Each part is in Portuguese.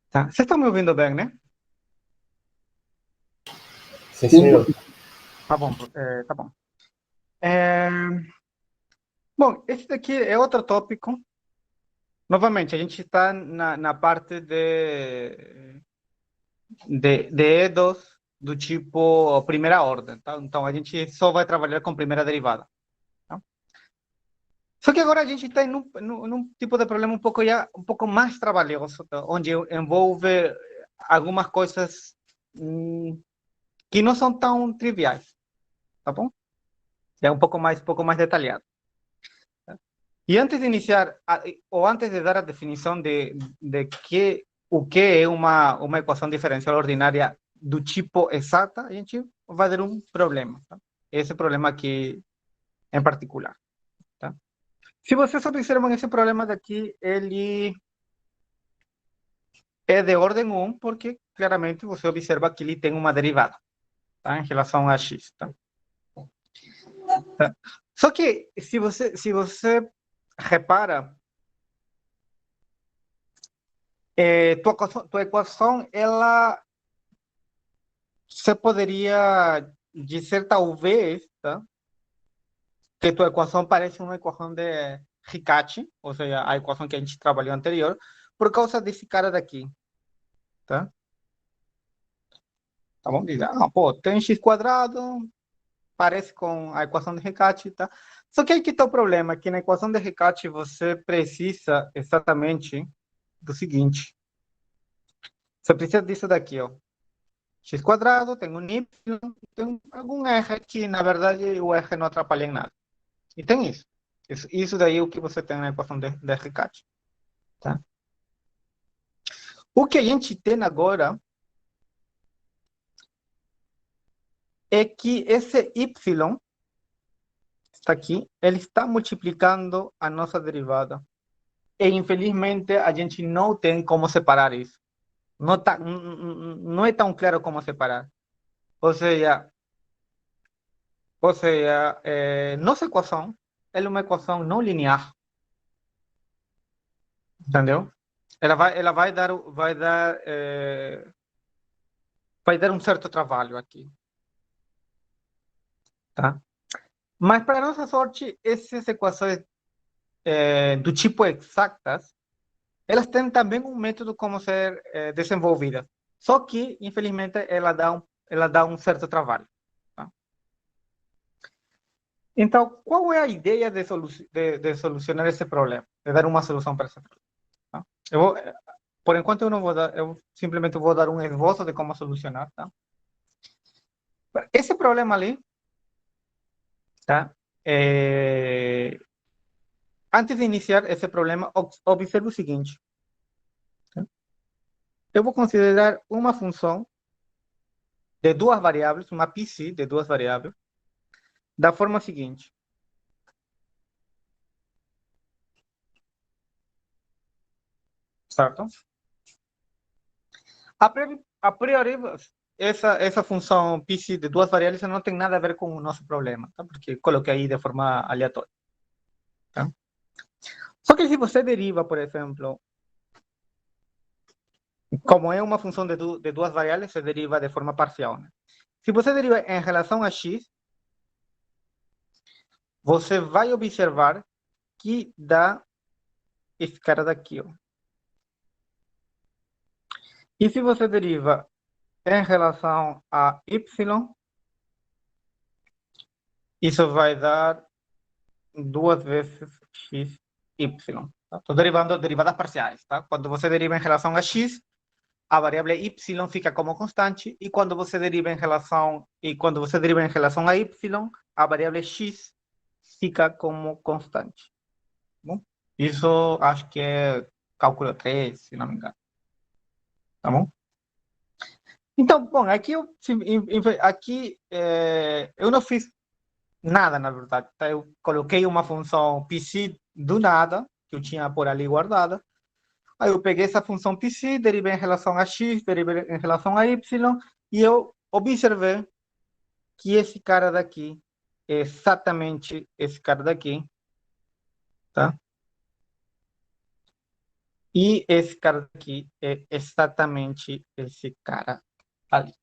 Tá? Vocês estão me ouvindo bem, né? Sim, senhor. Tá bom, tá bom. É, Bom, esse daqui é outro tópico. Novamente, a gente está na parte de EDOs do tipo primeira ordem, tá? Então, a gente só vai trabalhar com primeira derivada. Tá? Só que agora a gente está num tipo de problema um pouco mais trabalhoso, tá? Onde envolve algumas coisas que não são tão triviais, tá bom? É pouco mais detalhado. E antes de iniciar, ou antes de dar a definição de o que é uma equação diferencial ordinária do tipo exata, a gente vai ter um problema. Tá? Esse problema aqui em particular. Tá? Se vocês observam esse problema daqui, ele é de ordem 1, porque claramente você observa que ele tem uma derivada, tá? Em relação a x. Tá? Tá? Só que se você repara, tua equação, ela você poderia dizer, talvez, tá? Que tua equação parece uma equação de Riccati, ou seja, a equação que a gente trabalhou anterior, por causa desse cara daqui, tá? Tá bom? Diz, pô, tem x quadrado, parece com a equação de Riccati, tá? Só que aí que tá o problema, que na equação de Riccati você precisa exatamente do seguinte, você precisa disso daqui, ó. X quadrado, tem um y, tem algum r que, na verdade, o r não atrapalha em nada. E tem isso. Isso daí é o que você tem na equação de Riccati. Tá? O que a gente tem agora é que esse y está aqui, ele está multiplicando a nossa derivada. E, infelizmente, a gente não tem como separar isso. Não é tão claro como separar. Ou seja, nossa equação é uma equação não linear. Entendeu? Vai dar um certo trabalho aqui. Tá? Mas, para nossa sorte, essas equações do tipo exatas, elas têm também um método como ser desenvolvidas. Só que, infelizmente, ela dá um certo trabalho. Tá? Então, qual é a ideia de solucionar esse problema? De dar uma solução para esse problema? Tá? Por enquanto, eu não vou dar, eu simplesmente vou dar um esboço de como solucionar. Tá? Esse problema ali, tá? Antes de iniciar esse problema, observe o seguinte. Tá? Eu vou considerar uma função de duas variáveis, uma PC de duas variáveis, da forma seguinte. Certo? A priori, essa função PC de duas variáveis não tem nada a ver com o nosso problema, tá? Porque coloquei aí de forma aleatória. Tá? Só que se você deriva, por exemplo, como é uma função de duas variáveis, se deriva de forma parcial. Né? Se você deriva em relação a x, você vai observar que dá esse cara daqui. Ó. E se você deriva em relação a y, isso vai dar duas vezes x, y. Estou derivando derivadas parciais. Tá? Quando você deriva em relação a x, a variável y fica como constante, e quando você deriva em relação a y, a variável x fica como constante. Bom, isso acho que é cálculo 3, se não me engano. Tá bom? Então, bom, aqui eu não fiz nada, na verdade. Tá? Eu coloquei uma função PC do nada, que eu tinha por ali guardada. Aí eu peguei essa função PC, derivei em relação a x, derivei em relação a y, e eu observei que esse cara daqui é exatamente esse cara daqui, tá? E esse cara aqui é exatamente esse cara ali,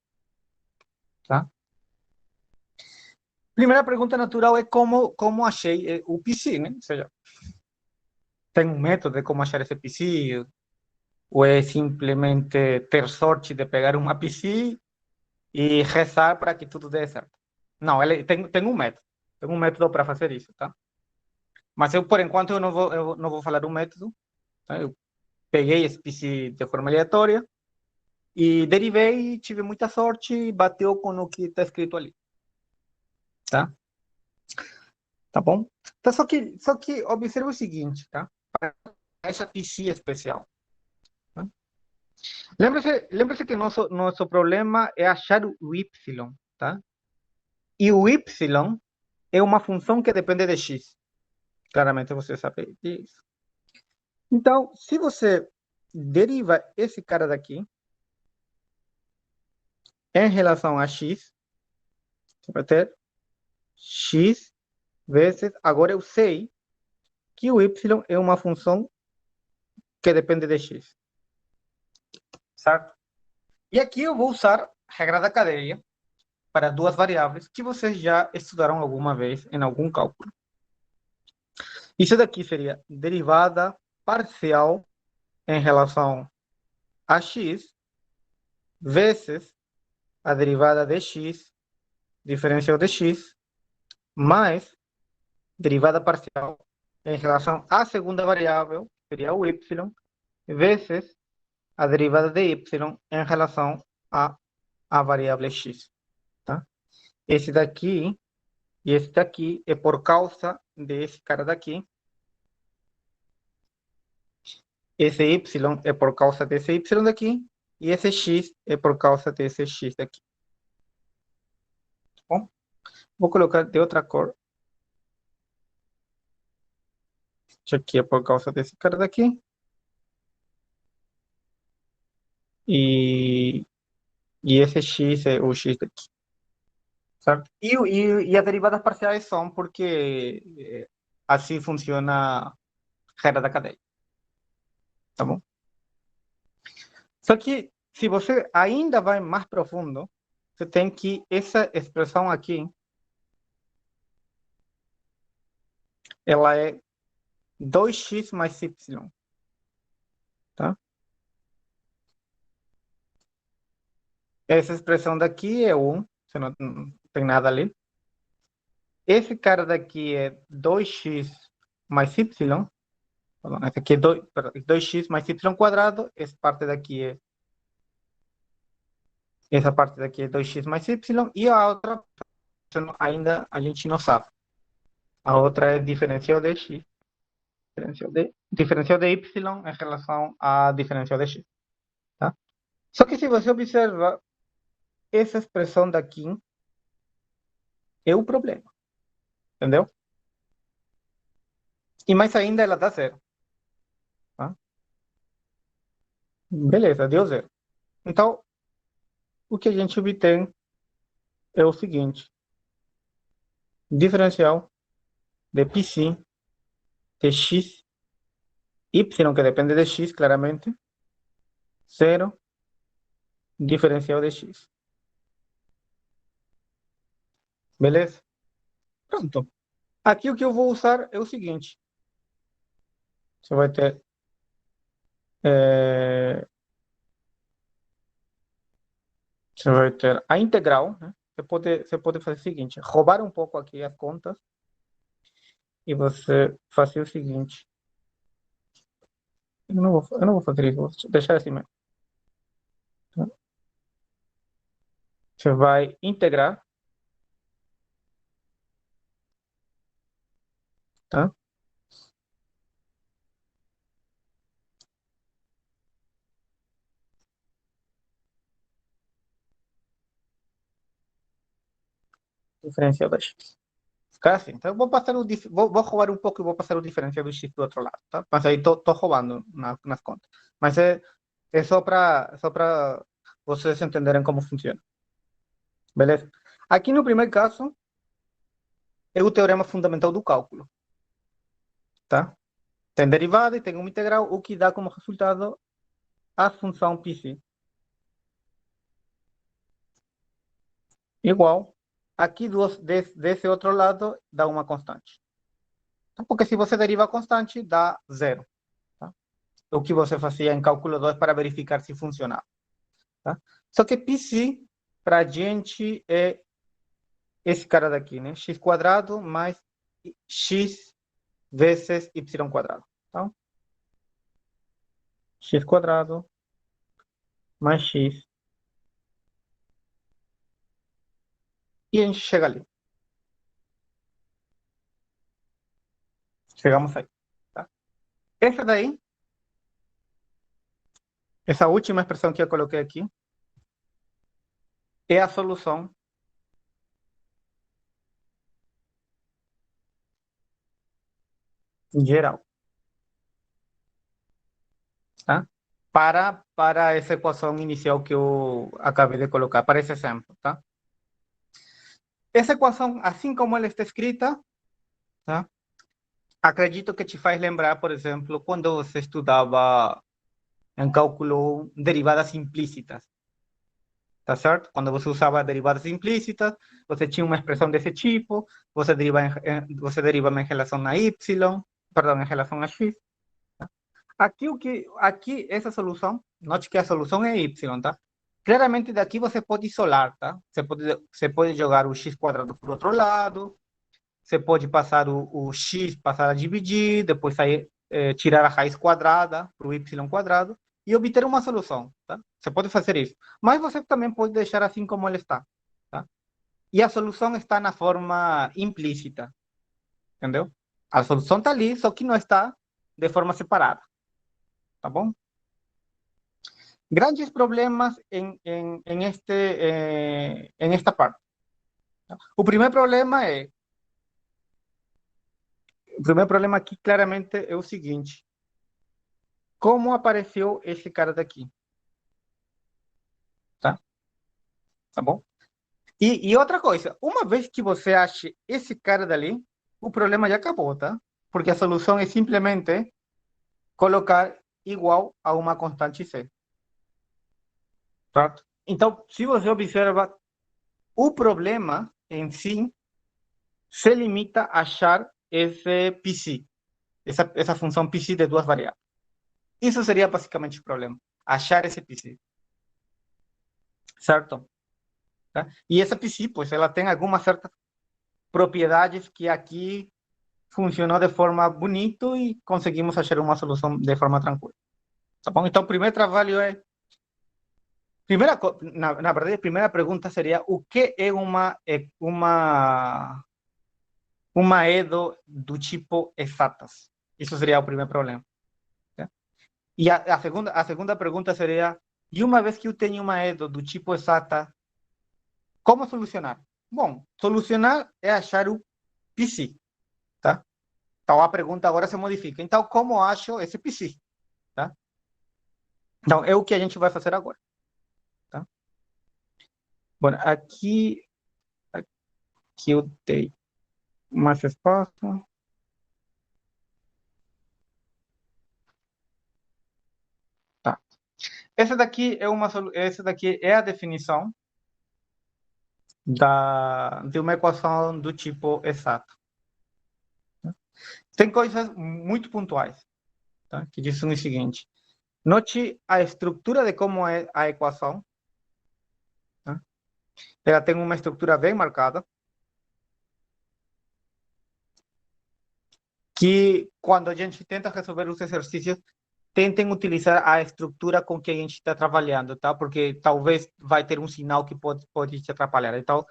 tá? Primeira pergunta natural é como achei o PC, né? Ou seja, tem um método de como achar esse PC? Ou é simplesmente ter sorte de pegar uma PC e rezar para que tudo dê certo? Não, ele tem um método. Tem um método para fazer isso, tá? Mas eu, por enquanto, eu não vou falar do método. Tá? Eu peguei esse PC de forma aleatória e derivei e tive muita sorte e bateu com o que está escrito ali, tá? Tá bom? Então, só que observe o seguinte, tá? Essa PC especial. Tá? Lembre-se que nosso problema é achar o Y, tá? E o Y é uma função que depende de X. Claramente você sabe disso. Então, se você deriva esse cara daqui em relação a X, você vai ter X vezes. Agora eu sei que o Y é uma função que depende de X. Certo? E aqui eu vou usar a regra da cadeia para duas variáveis que vocês já estudaram alguma vez em algum cálculo. Isso daqui seria derivada parcial em relação a x vezes a derivada de x, diferencial de x, mais derivada parcial em relação à segunda variável, seria o y, vezes a derivada de y em relação à variável x. Tá? Esse daqui e esse daqui é por causa desse cara daqui. Esse y é por causa desse y daqui. E esse x é por causa desse x daqui. Bom, vou colocar de outra cor. Isso aqui é por causa desse cara daqui. E, e esse x é o x daqui. Certo? E as derivadas parciais são porque assim funciona a regra da cadeia. Tá bom? Só que se você ainda vai mais profundo, você tem que essa expressão aqui, ela é 2x mais y. Tá? Essa expressão daqui é 1, você não tem nada ali. Esse cara daqui é 2x mais y. Perdão, esse aqui é 2x mais y quadrado. Essa parte daqui é 2x mais y. E a outra, ainda a gente não sabe. A outra é diferencial de x. Diferencial de y em relação à diferencial de x. Tá? Só que se você observa, essa expressão daqui é o problema. Entendeu? E mais ainda, ela dá zero. Tá? Beleza, deu zero. Então, o que a gente obtém é o seguinte: diferencial de psi de x, y, que depende de x, claramente, zero, diferencial de x. Beleza? Pronto. Aqui o que eu vou usar é o seguinte: você vai ter você vai ter a integral, né? Você pode fazer o seguinte: roubar um pouco aqui as contas e você fazer o seguinte. Eu não vou fazer isso, vou deixar assim mesmo. Você vai integrar, tá? Diferencial da x. Ficar assim. Então, eu vou passar vou roubar um pouco e vou passar o diferencial do x do outro lado, tá? Mas aí tô roubando nas contas. Mas é só para vocês entenderem como funciona. Beleza? Aqui no primeiro caso, é o teorema fundamental do cálculo, tá? Tem derivada e tem uma integral, o que dá como resultado a função psi. Igual, aqui desse outro lado dá uma constante. Então, porque se você deriva a constante, dá zero. Tá? O que você fazia em cálculo 2 para verificar se funcionava. Tá? Só que psi, para a gente, é esse cara daqui, né? X quadrado mais x vezes y quadrado. Então, x quadrado mais x. E a gente chega ali. Chegamos aí. Tá? Essa daí, essa última expressão que eu coloquei aqui, é a solução geral. Tá? Para essa equação inicial que eu acabei de colocar, para esse exemplo. Tá? Essa equação, assim como ela está escrita, tá? Acredito que te faz lembrar, por exemplo, quando você estudava em cálculo derivadas implícitas. Tá certo? Quando você usava derivadas implícitas, você tinha uma expressão desse tipo, você derivava em relação a y, perdão, em relação a x. Aqui essa solução, note que a solução é y, tá? Claramente daqui você pode isolar, tá? Você pode jogar o x quadrado para o outro lado, você pode passar o x, passar a dividir, depois sair, tirar a raiz quadrada para o y quadrado e obter uma solução, tá? Você pode fazer isso. Mas você também pode deixar assim como ele está, tá? E a solução está na forma implícita, entendeu? A solução está ali, só que não está de forma separada, tá bom? Grandes problemas en esta parte. Tá? O primeiro problema aqui claramente é o seguinte: como apareceu esse cara daqui? Tá? Tá bom? E outra coisa, uma vez que você ache esse cara dali, o problema já acabou, tá? Porque a solução é simplesmente colocar igual a uma constante C. Certo? Então, se você observa, o problema em si se limita a achar esse psi, essa função psi de duas variáveis. Isso seria basicamente o problema, achar esse psi. Certo? Tá? E essa psi, pues, ela tem algumas certas propriedades que aqui funcionou de forma bonita e conseguimos achar uma solução de forma tranquila. Tá bom? Então, o primeiro trabalho é. Na verdade, a primeira pergunta seria: o que é uma EDO do tipo exatas? Isso seria o primeiro problema. Tá? E a segunda pergunta seria: e uma vez que eu tenho uma EDO do tipo exata, como solucionar? Bom, solucionar é achar o psi. Tá? Então, a pergunta agora se modifica. Então, como acho esse psi? Tá? Então, é o que a gente vai fazer agora. Tá? Bom, aqui eu tenho mais espaço. Tá. Essa daqui é a definição de uma equação do tipo exato. Tem coisas muito pontuais, tá? Que dizem o seguinte: note a estrutura de como é a equação. Tá? Ela tem uma estrutura bem marcada, que quando a gente tenta resolver os exercícios, tentem utilizar a estrutura com que a gente está trabalhando, tá? Porque talvez vai ter um sinal que pode te atrapalhar. Então,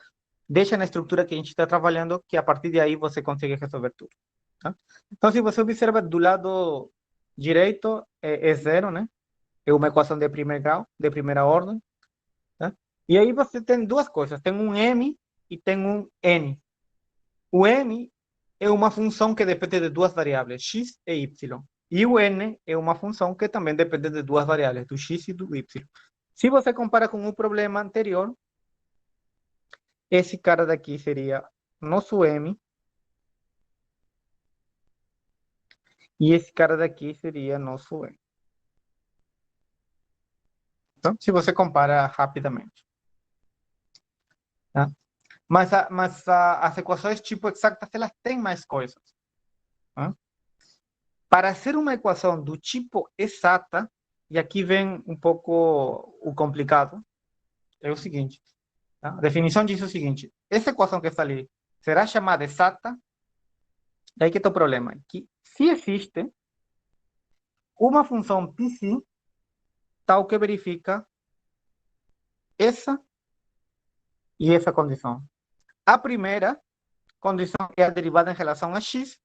deixa na estrutura que a gente está trabalhando, que a partir de aí você consegue resolver tudo. Tá? Então, se você observa do lado direito, é zero, né? É uma equação de primeiro grau, de primeira ordem. Tá? E aí você tem duas coisas: tem um m e tem um n. O m é uma função que depende de duas variáveis, x e y. E o n é uma função que também depende de duas variáveis, do x e do y. Se você compara com o problema anterior, esse cara daqui seria nosso m, E esse cara daqui seria nosso N. Então, se você compara rapidamente. Tá? As equações tipo exatas, elas têm mais coisas. Tá? Para ser uma equação do tipo exata, e aqui vem um pouco o complicado, é o seguinte. Tá? A definição diz o seguinte. Essa equação que está ali será chamada exata. Daí que está o problema. Que se existe uma função psi tal que verifica essa e essa condição. A primeira condição é a derivada em relação a x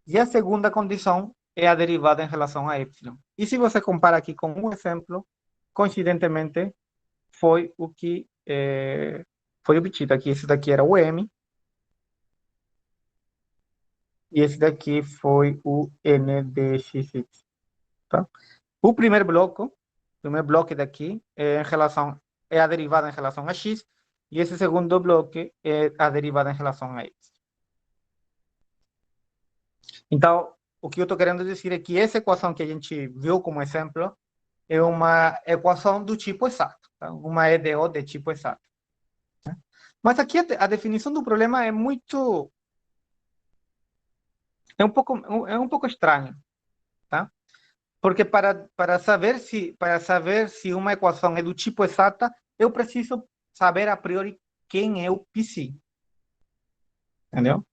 e a segunda condição é a derivada em relação a y. E se você compara aqui com um exemplo, coincidentemente foi o que foi obtido aqui. Esse daqui era o m e esse daqui foi o n de x. Tá? O primeiro bloco daqui é a derivada em relação a x e esse segundo bloco é a derivada em relação a y. Então, o que eu estou querendo dizer é que essa equação que a gente viu como exemplo é uma equação do tipo exato, tá? Uma EDO de tipo exato. Né? Mas aqui a definição do problema é um pouco estranho, tá? Porque para saber se uma equação é do tipo exata, eu preciso saber a priori quem é o psi, entendeu?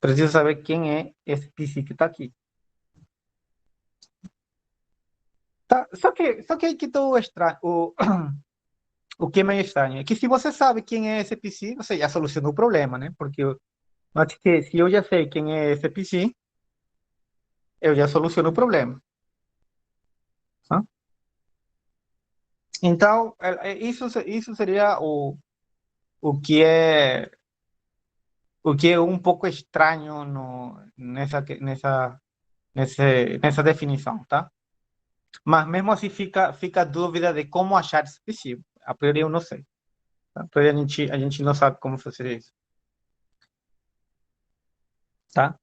Preciso saber quem é esse psi que está aqui. Tá? Só que aí que estou estranho. O que é meio estranho é que se você sabe quem é esse psi, você já solucionou o problema, né? Porque acho que se eu já sei quem é esse psi, eu já soluciono o problema. Tá? Então, isso seria o o que é um pouco estranho no, nessa definição, tá? Mas mesmo assim fica a dúvida de como achar esse psi. A priori eu não sei. Tá? A priori a gente não sabe como fazer isso. Tá?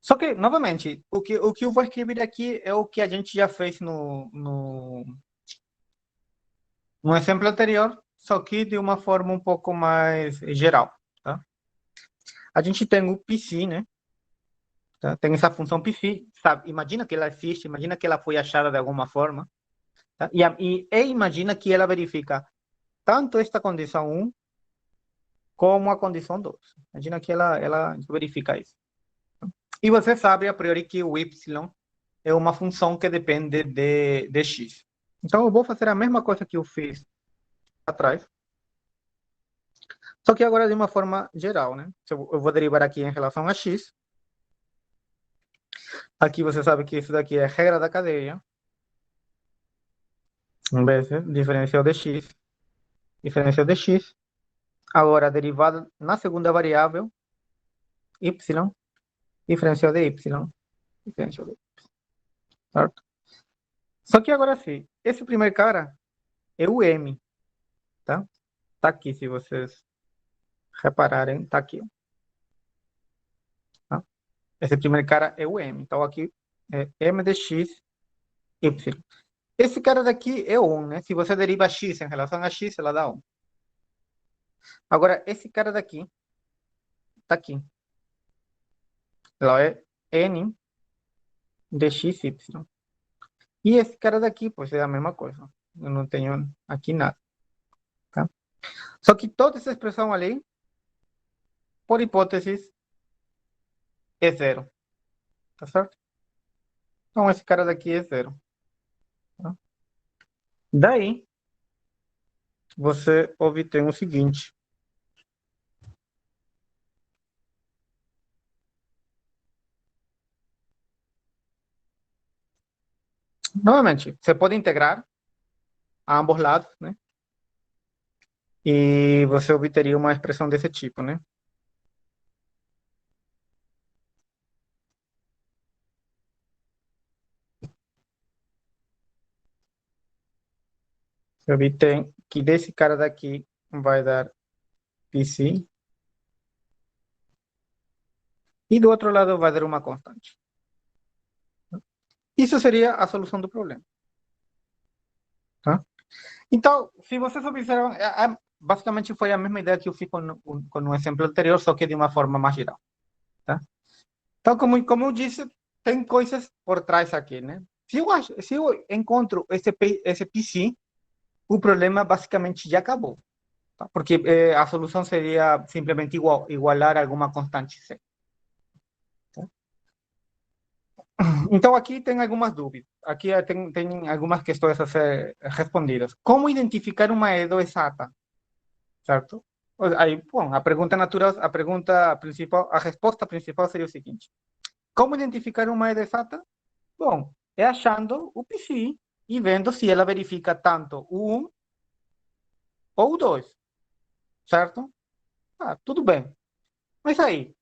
Só que, novamente, o que eu vou escrever aqui é o que a gente já fez no exemplo anterior, só que de uma forma um pouco mais geral. Tá? A gente tem o psi, né? Tá? Tem essa função psi, sabe? Imagina que ela existe, imagina que ela foi achada de alguma forma. Tá? E imagina que ela verifica tanto esta condição 1 como a condição 2. Imagina que ela verifica isso. E você sabe a priori que o y é uma função que depende de x. Então eu vou fazer a mesma coisa que eu fiz atrás, só que agora de uma forma geral, né? Eu vou derivar aqui em relação a x. Aqui você sabe que isso daqui é a regra da cadeia. Vezes diferencial de x. Diferencial de x. Agora a derivada na segunda variável, y. Diferencial de y. Diferencial de y. Certo? Só que agora sim, esse primeiro cara é o m, tá? Tá aqui, se vocês repararem, tá aqui. Tá? Esse primeiro cara é o m. Então aqui é m de x, y. Esse cara daqui é 1, né? Se você deriva x em relação a x, ela dá 1. Agora, esse cara daqui, tá aqui. Ela é n de x, y. E esse cara daqui, pois é a mesma coisa. Eu não tenho aqui nada. Tá? Só que toda essa expressão ali, por hipótese, é zero. Tá certo? Então, esse cara daqui é zero. Tá? Daí, você obtém o seguinte. Novamente, você pode integrar a ambos lados, né? E você obteria uma expressão desse tipo, né? Você obtém que desse cara daqui vai dar psi. E do outro lado vai dar uma constante. Isso seria a solução do problema. Tá? Então, se vocês observam, basicamente foi a mesma ideia que eu fiz com o exemplo anterior, só que de uma forma mais geral. Tá? Então, como eu disse, tem coisas por trás aqui, né? Se eu encontro esse PC, o problema basicamente já acabou. Tá? Porque a solução seria simplesmente igualar alguma constante C. Tá? Então, aqui tem algumas dúvidas. Aqui tem algumas questões a ser respondidas. Como identificar uma EDO exata? Certo? Aí, bom, a pergunta natural, a pergunta principal, a resposta principal seria o seguinte: como identificar uma EDO exata? Bom, é achando o psi e vendo se ela verifica tanto o 1 ou o 2, certo? Ah, tudo bem. Mas aí,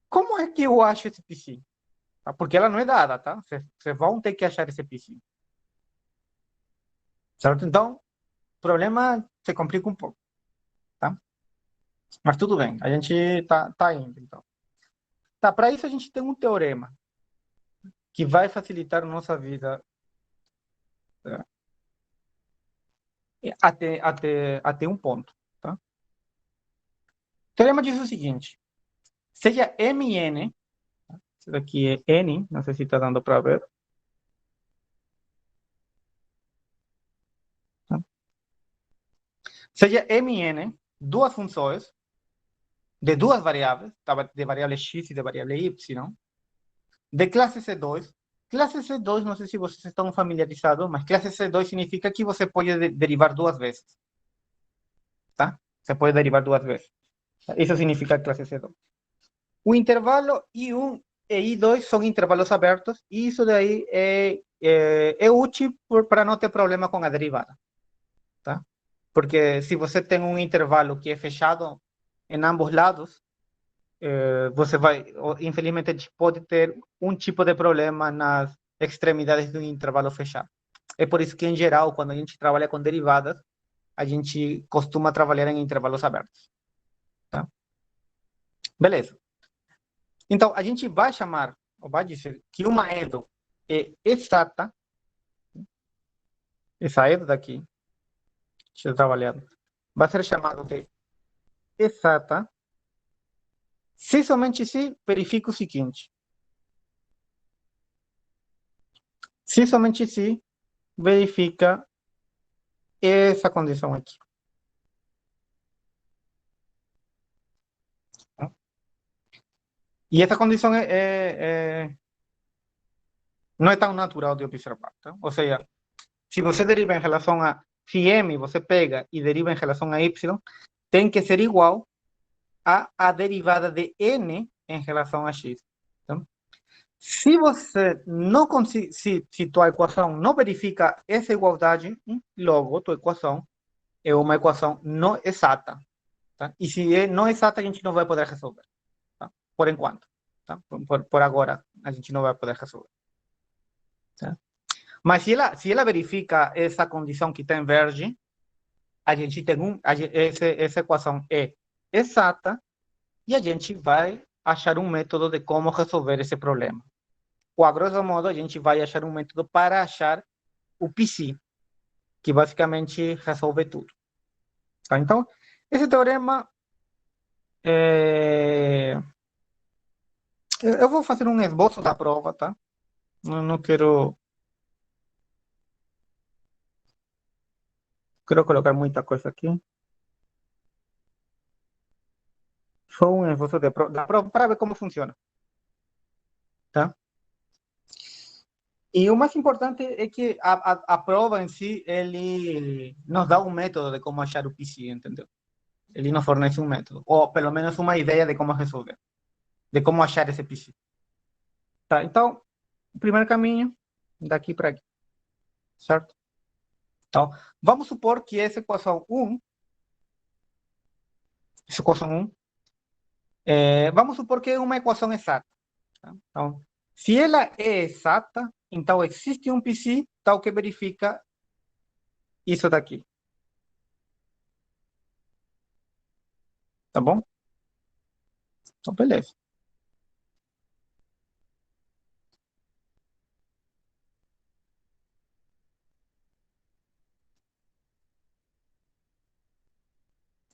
como é que eu acho esse psi? Tá? Porque ela não é dada, tá? Vocês vão ter que achar esse psi, certo? Então, o problema se complica um pouco, tá? Mas tudo bem, a gente tá indo, então. Tá, para isso a gente tem um teorema que vai facilitar a nossa vida, tá? Até um ponto, tá? O teorema diz o seguinte: seja Mn, isso daqui é N, não sei se está dando para ver, tá? Seja Mn duas funções de duas variáveis, tá? De variável x e de variável y, de classe C2. Classe C2, não sei se vocês estão familiarizados, mas classe C2 significa que você pode derivar duas vezes, tá? Você pode derivar duas vezes. Isso significa classe C2. O intervalo I1 e I2 são intervalos abertos, e isso daí é útil para não ter problema com a derivada, tá? Porque se você tem um intervalo que é fechado em ambos lados, você vai, infelizmente, pode ter um tipo de problema nas extremidades do intervalo fechado. É por isso que, em geral, quando a gente trabalha com derivadas, a gente costuma trabalhar em intervalos abertos, tá? Beleza. Então, a gente vai chamar, ou vai dizer, que uma EDO é exata, essa EDO daqui, deixa eu trabalhar, vai ser chamado de exata, se somente se verifica o seguinte: se somente se verifica essa condição aqui. Tá? E essa condição não é tão natural de observar. Tá? Ou seja, se você deriva em relação a, se m você pega e deriva em relação a y, tem que ser igual a derivada de n em relação a x. Tá? Se você não consegue, se tua equação não verifica essa igualdade, logo tua equação é uma equação não exata. Tá? E se é não exata, a gente não vai poder resolver. Tá? Por enquanto. Tá? Por agora, a gente não vai poder resolver. Tá? Mas se ela verifica essa condição que está em verde, a gente tem essa equação é exata e a gente vai achar um método de como resolver esse problema. Ou, a grosso modo, a gente vai achar um método para achar o PC, que basicamente resolve tudo. Tá? Então, esse teorema, eu vou fazer um esboço da prova, tá? Não quero colocar muita coisa aqui. Só um esboço da prova para ver como funciona, tá? E o mais importante é que a prova em si, ele nos dá um método de como achar o PC, entendeu? Ele nos fornece um método, ou pelo menos uma ideia de como resolver, de como achar esse PC. Tá? Então, o primeiro caminho, daqui para aqui, certo? Então, vamos supor que essa equação 1, vamos supor que é uma equação exata. Tá? Então, se ela é exata, então existe um PC tal que verifica isso daqui. Tá bom? Então, beleza.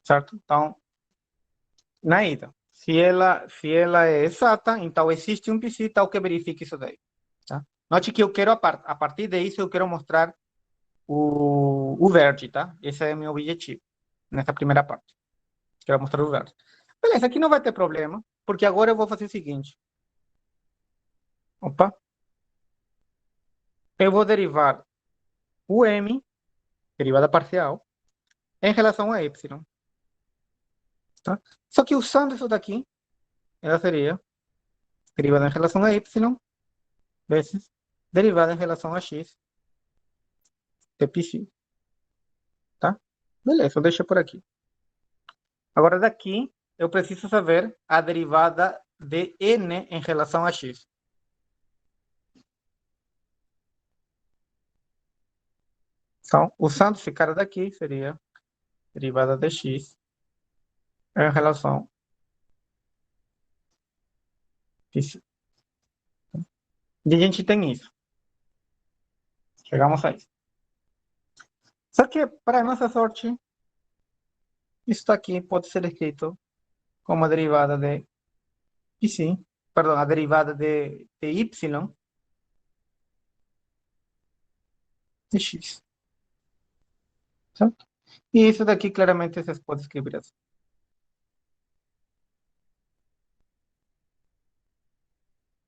certo? Então, na ida, se ela é exata, então existe um psi tal que verifique isso daí, tá? Note que eu quero, a partir disso, eu quero mostrar o verde, tá? Esse é o meu objetivo, nessa primeira parte. Quero mostrar o verde. Beleza, aqui não vai ter problema, porque agora eu vou fazer o seguinte. Opa, eu vou derivar o m, derivada parcial, em relação a y, tá? Só que usando isso daqui, ela seria derivada em relação a y vezes derivada em relação a x de psi, tá? Beleza, eu deixo por aqui. Agora daqui, eu preciso saber a derivada de n em relação a x. Então, usando esse cara daqui, seria derivada de x em relação a psi. E a gente tem isso. Chegamos a isso. Só que, para nossa sorte, isso aqui pode ser escrito como a derivada de psi, perdão, a derivada de y de x. Certo? E isso daqui claramente se pode escrever assim.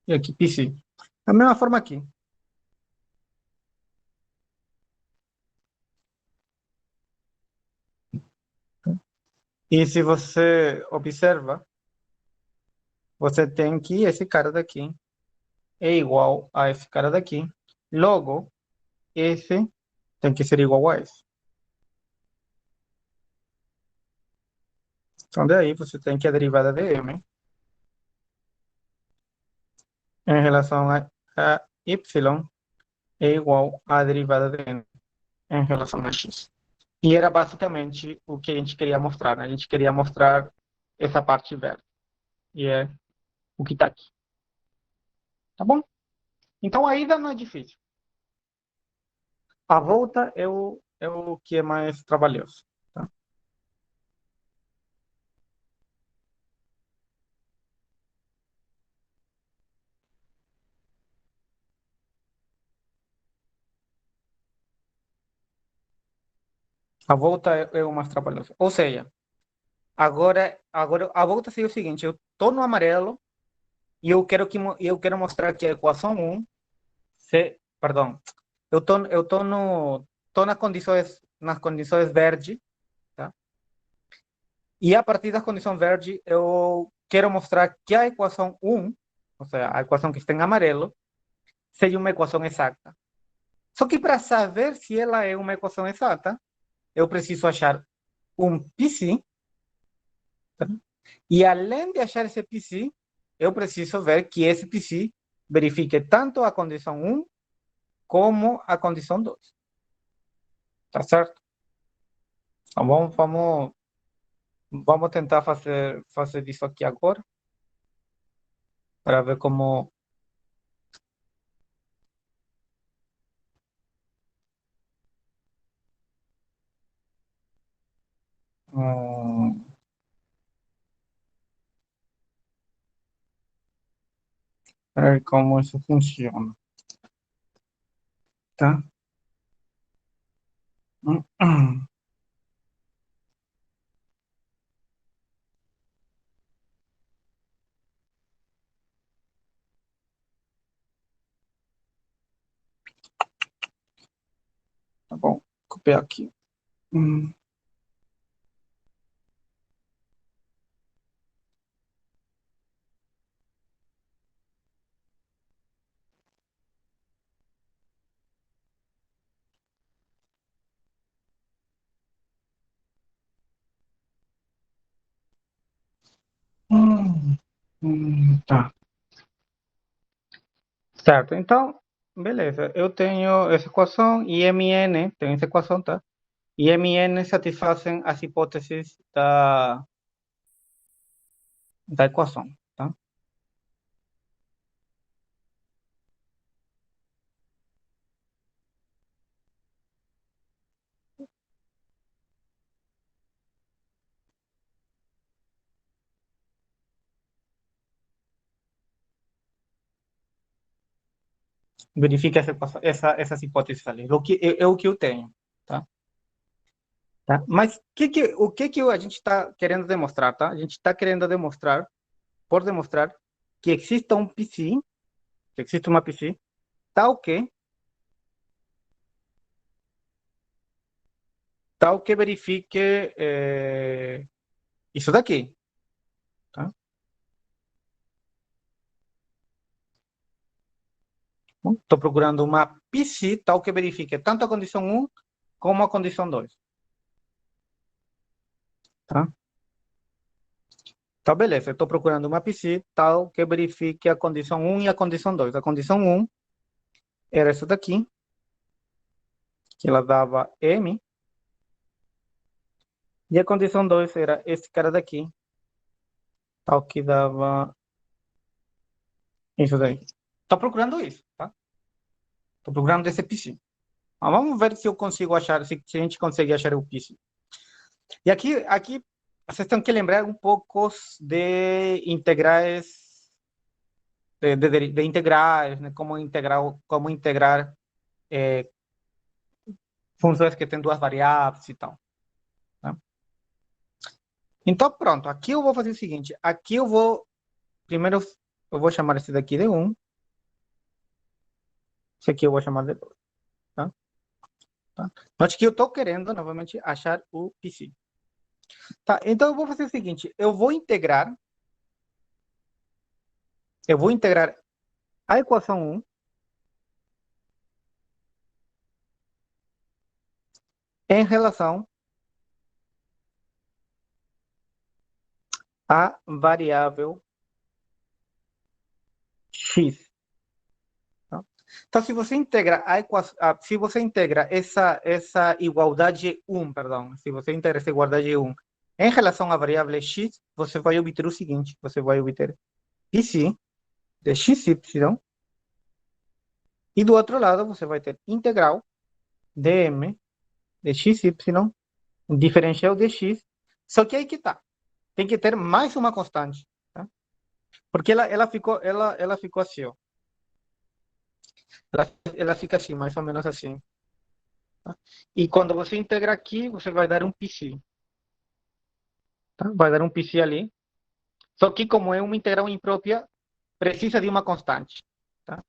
E aqui, psi. Da mesma forma aqui. E se você observa, você tem que esse cara daqui é igual a esse cara daqui. Logo, esse tem que ser igual a esse. Então, daí você tem que a derivada de m em relação a y é igual à derivada de n em relação a x. E era basicamente o que a gente queria mostrar, né? A gente queria mostrar essa parte verde. E é o que está aqui. Tá bom? Então a ida não é difícil. A volta é o que é mais trabalhoso. Tá? A volta é o mais trabalhoso. Ou seja, agora a volta seria o seguinte: eu estou no amarelo e eu quero mostrar que a equação um perdão, eu tô no, tô nas condições verde, tá? E a partir da condição verde, eu quero mostrar que a equação um, ou seja, a equação que está em amarelo, seja uma equação exata. Só que para saber se ela é uma equação exata, eu preciso achar um psi, tá? E além de achar esse psi, eu preciso ver que esse psi verifique tanto a condição um como a condição 2. Tá certo? Então vamos tentar fazer isso aqui agora, para ver como. hum, ver como isso funciona. Tá? Tá bom, copiar aqui. Hum, tá. Certo, então, beleza. Eu tenho essa equação e MN, tem essa equação, tá? E MN satisfazem as hipóteses da equação, tá? Verifica essas hipóteses ali. O que eu tenho, tá? Tá? Mas o que a gente está querendo demonstrar, tá? A gente está querendo demonstrar, por demonstrar, que exista um PC, que existe uma PC, tal que verifique isso daqui, tá? Estou procurando uma PC tal que verifique tanto a condição um como a condição 2, tá? Então, beleza, estou procurando uma PC tal que verifique a condição um e a condição 2. A condição um era essa daqui, que ela dava M, e a condição 2 era esse cara daqui, tal que dava isso daí. Estou procurando isso, tá? Estou procurando esse PC. Mas vamos ver se eu consigo achar, se a gente consegue achar o PC. E aqui vocês têm que lembrar um pouco de integrais, de integrais, né? Como integrar funções que têm duas variáveis e tal, né? Então, pronto, aqui eu vou fazer o seguinte, primeiro eu vou chamar esse daqui de 1, esse aqui eu vou chamar de 2, tá? Tá? Note que eu estou querendo, novamente, achar o PC. Tá, então eu vou fazer o seguinte, eu vou integrar a equação 1 em relação à variável x. Tá? Então, se você integra se você integra essa igualdade 1, perdão, se você integra essa igualdade 1 em relação à variável x, você vai obter o seguinte, você vai obter π de xy, e do outro lado você vai ter integral dm de xy, diferencial de x, só que aí que tá, tem que ter mais uma constante, tá? Porque ela ficou assim, ó. Ela fica assim, mais ou menos assim. Tá? E quando você integra aqui, você vai dar um psi. Tá? Vai dar um psi ali. Só que como é uma integral imprópria, precisa de uma constante. Tá?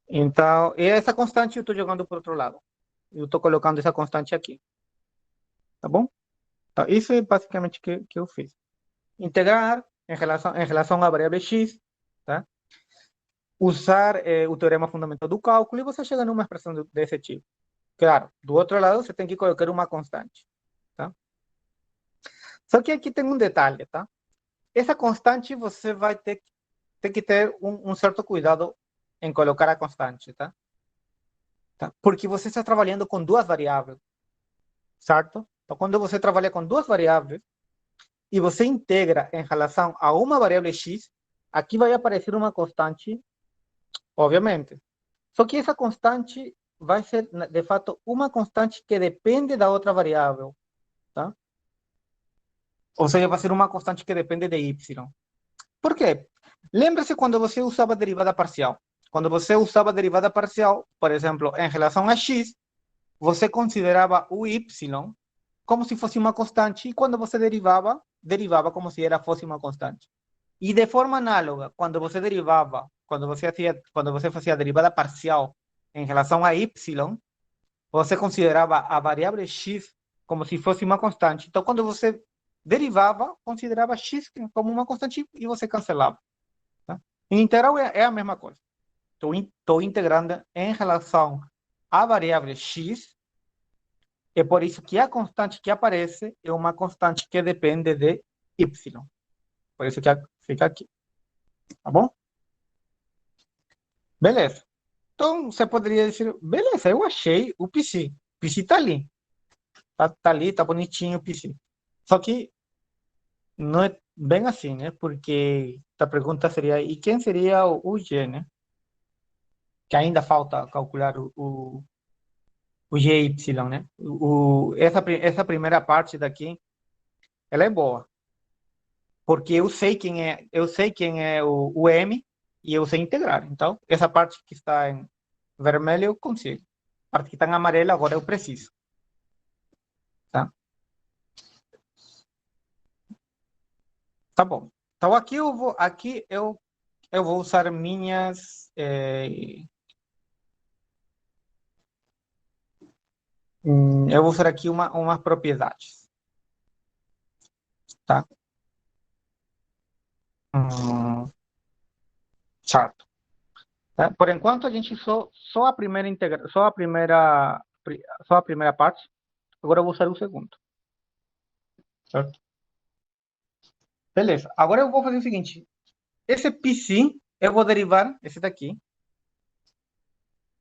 Então, essa constante eu estou jogando para o outro lado. Eu estou colocando essa constante aqui. Tá bom? Então, isso é basicamente o que eu fiz. Integrar em relação à variável x, tá? Usar o teorema fundamental do cálculo e você chega numa expressão desse tipo. Claro, do outro lado você tem que colocar uma constante. Tá? Só que aqui tem um detalhe, tá? Essa constante você vai ter que ter um certo cuidado em colocar a constante, tá? Tá? Porque você está trabalhando com duas variáveis, certo? Então, quando você trabalha com duas variáveis e você integra em relação a uma variável x, aqui vai aparecer uma constante, obviamente. Só que essa constante vai ser, de fato, uma constante que depende da outra variável, tá? Ou seja, vai ser uma constante que depende de y. Por quê? Lembra-se quando você usava derivada parcial. Quando você usava derivada parcial, por exemplo, em relação a x, você considerava o y como se fosse uma constante e quando você derivava como se fosse uma constante. E de forma análoga, quando você fazia derivada parcial em relação a y, você considerava a variável x como se fosse uma constante. Então, quando você derivava, considerava x como uma constante e você cancelava. Tá? Em integral é a mesma coisa. Estou integrando em relação à variável x, é por isso que a constante que aparece é uma constante que depende de y. Por isso que fica aqui. Tá bom? Beleza. Então, você poderia dizer, beleza, eu achei o PC. O PC está ali. Tá ali, tá bonitinho o PC. Só que não é bem assim, né? Porque a pergunta seria, e quem seria o G, né? Que ainda falta calcular o GY, né? Essa primeira parte daqui, ela é boa, porque eu sei quem é o M e eu sei integrar. Então, essa parte que está vermelho eu consigo. A parte que está em amarelo agora eu preciso. Tá? Tá bom. Então aqui eu vou usar minhas eu vou usar aqui umas propriedades, tá? Certo. Tá? Por enquanto a gente só a primeira integra, só a primeira parte. Agora eu vou usar o segundo, certo? Beleza. Agora eu vou fazer o seguinte. Esse PC eu vou derivar esse daqui.